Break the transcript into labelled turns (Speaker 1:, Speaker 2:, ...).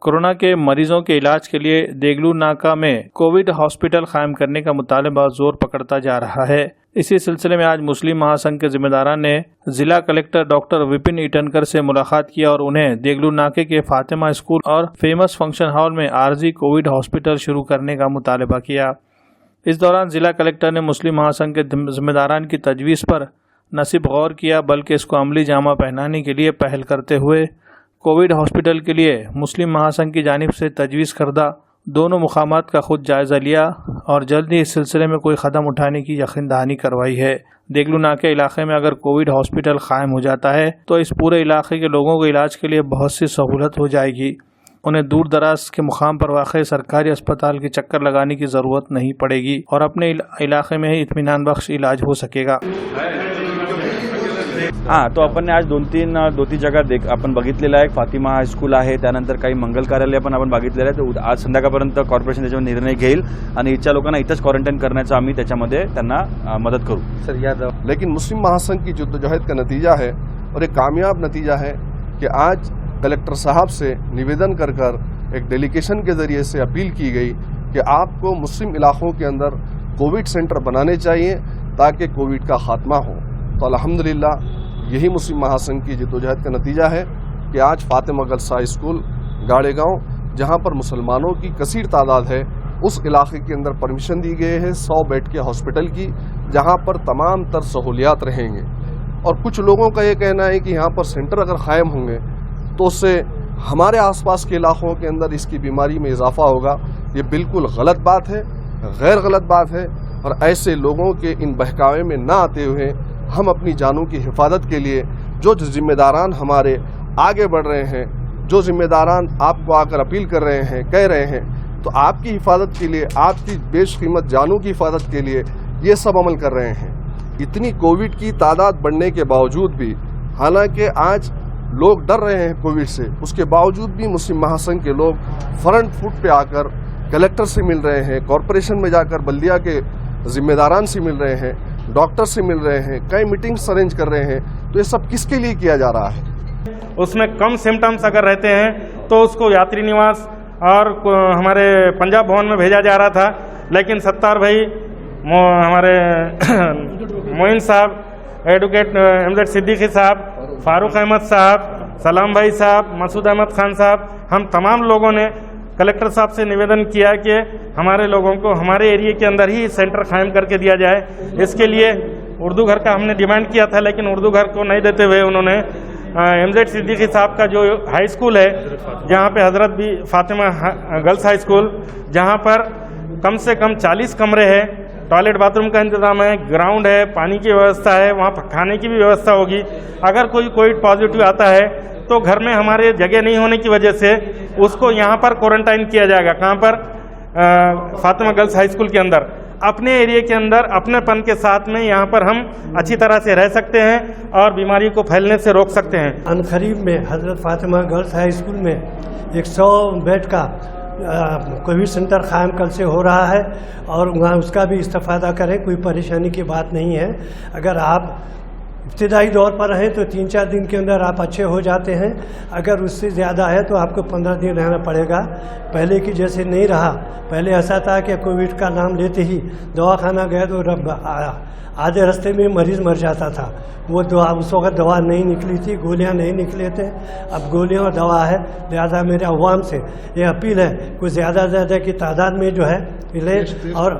Speaker 1: Corona کے مریضوں کے علاج کے لیے دیگلو ناکہ میں کووڈ ہاسپٹل قائم کرنے کا مطالبہ زور پکڑتا جا رہا ہے۔ اسی سلسلے میں آج مسلم مہاسنگھ کے ذمہ داران نے ضلع کلکٹر ڈاکٹر وپن ایٹنکر سے ملاقات کیا اور انہیں دیگلو ناکے کے فاطمہ اسکول اور فیمس فنکشن ہال میں عارضی کووڈ ہاسپٹل شروع کرنے کا مطالبہ کیا۔ اس دوران ضلع کلکٹر نے مسلم مہاسنگھ کے ذمہ داران کی تجویز پر نہ صرف غور کیا بلکہ اس کو عملی جامہ پہنانے کے لیے پہل کرتے ہوئے کووڈ ہاسپٹل کے لیے مسلم مہاسنگھ کی جانب سے تجویز کردہ دونوں مقامات کا خود جائزہ لیا اور جلد ہی اس سلسلے میں کوئی قدم اٹھانے کی یقین دہانی کروائی ہے۔ دیگلو ناکے علاقے میں اگر کووڈ ہاسپٹل قائم ہو جاتا ہے تو اس پورے علاقے کے لوگوں کو علاج کے لیے بہت سی سہولت ہو جائے گی۔ انہیں دور دراز کے مقام پر واقع سرکاری اسپتال کے چکر لگانے کی ضرورت نہیں پڑے گی اور اپنے علاقے میں ہی اطمینان بخش علاج ہو سکے گا۔
Speaker 2: तो आपण आज दोन तीन जागा आपण बघितलेलं आहे। फातिमा हायस्कूल आहे, त्यानंतर काही मंगल कार्यालय पण आपण बघितलेलं आहे। तर आज संध्याकाळपर्यंत कॉर्पोरेशन त्याच्यावर निर्णय घेईल आणि इच्छा लोकांना इथंच क्वारंटाईन करण्याचा आम्ही त्याच्यामध्ये त्यांना मदत करू। सर यादव
Speaker 3: लेकिन मुस्लिम महासंघ की जद्दोजहद का नतीजा है और एक कामयाब नतीजा है कि आज कलेक्टर साहब से निवेदन कर एक डेलीगेशन के ज़रिए से अपील की गई कि आपको मुस्लिम इलाकों के अंदर कोविड सेंटर बनाने चाहिए ताकि कोविड का खात्मा हो। तो अल्हम्दुलिल्लाह यही मुस्लिम महासंघ की जद्दोजहद का नतीजा है कि आज फातिमा गर्ल्स हाई स्कूल गाड़े गाँव जहाँ पर मुसलमानों की कसीर तादाद है उस इलाके के अंदर परमिशन दी गई है 100 बेड के हॉस्पिटल की, जहाँ पर तमाम तर सहूलियात रहेंगे। और कुछ लोगों का ये कहना है कि यहाँ पर सेंटर अगर क़ायम होंगे तो उससे हमारे आसपास के इलाक़ों के अंदर इसकी बीमारी में इजाफ़ा होगा। ये बिल्कुल गलत बात है, गैर गलत बात है और ऐसे लोगों के इन बहकावे में ना आते हुए हम अपनी जानों की हिफाजत के लिए जो जिम्मेदारान हमारे आगे बढ़ रहे हैं, जो जिम्मेदारान आपको आकर अपील कर रहे हैं, कह रहे हैं, तो आपकी हिफाजत के लिए, आपकी बेशकीमत जानों की हिफाजत के लिए ये सब अमल कर रहे हैं। इतनी कोविड की तादाद बढ़ने के बावजूद भी, हालांकि आज लोग डर रहे हैं कोविड से, उसके बावजूद भी मुस्लिम महासंघ के लोग फ्रंट फुट पे आकर कलेक्टर से मिल रहे हैं, कॉरपोरेशन में जाकर बल्दिया के जिम्मेदारान से मिल रहे हैं, डॉक्टर से मिल रहे हैं, कई मीटिंग्स अरेंज कर रहे हैं। तो ये सब किसके लिए किया जा रहा है?
Speaker 4: उसमें कम सिम्टम्स अगर रहते हैं तो उसको यात्री निवास और हमारे पंजाब भवन में भेजा जा रहा था, लेकिन सत्तार भाई हमारे मोइन साहब, एडवोकेट एमजेड सिद्दीकी साहब, फारूक अहमद साहब, सलाम भाई साहब, मसूद अहमद खान साहब, हम तमाम लोगों ने कलेक्टर साहब से निवेदन किया कि हमारे लोगों को हमारे एरिया के अंदर ही सेंटर कायम करके दिया जाए। इसके लिए उर्दू घर का हमने डिमांड किया था, लेकिन उर्दू घर को नहीं देते हुए उन्होंने एमजेड सिद्दीकी साहब का जो हाई स्कूल है, जहाँ पे हज़रत भी फातिमा गर्ल्स हाई स्कूल, जहाँ पर कम से कम 40 कमरे हैं, टॉयलेट बाथरूम का इंतज़ाम है, ग्राउंड है, पानी की व्यवस्था है, वहाँ पर खाने की भी व्यवस्था होगी। अगर कोई कोविड पॉजिटिव आता है तो घर में हमारे जगह नहीं होने की वजह से उसको यहाँ पर क्वारंटाइन किया जाएगा। कहाँ पर? फातिमा गर्ल्स हाई स्कूल के अंदर, अपने एरिया के अंदर अपनेपन के साथ में यहाँ पर हम अच्छी तरह से रह सकते हैं और बीमारी को फैलने से रोक सकते हैं।
Speaker 5: अनकरीब में हज़रत फातिमा गर्ल्स हाई स्कूल में 100 बेड का कोविड सेंटर कायम कल से हो रहा है और वहाँ उसका भी इस्तेफादा करें, कोई परेशानी की बात नहीं है। अगर आप इब्तिदाई दौर पर हैं तो 3-4 दिन के अंदर आप अच्छे हो जाते हैं, अगर उससे ज़्यादा है तो आपको 15 दिन रहना पड़ेगा। पहले की जैसे नहीं रहा, पहले ऐसा था कि कोविड का नाम लेते ही दवाखाना गए तो आधे रास्ते में मरीज़ मर जाता था। वो दवा उस वक्त दवा नहीं निकली थी, गोलियां नहीं निकले थे, अब गोलियां और दवा है। लिहाजा मेरे अवाम से ये अपील है, कुछ ज़्यादा की तादाद में जो है मिले और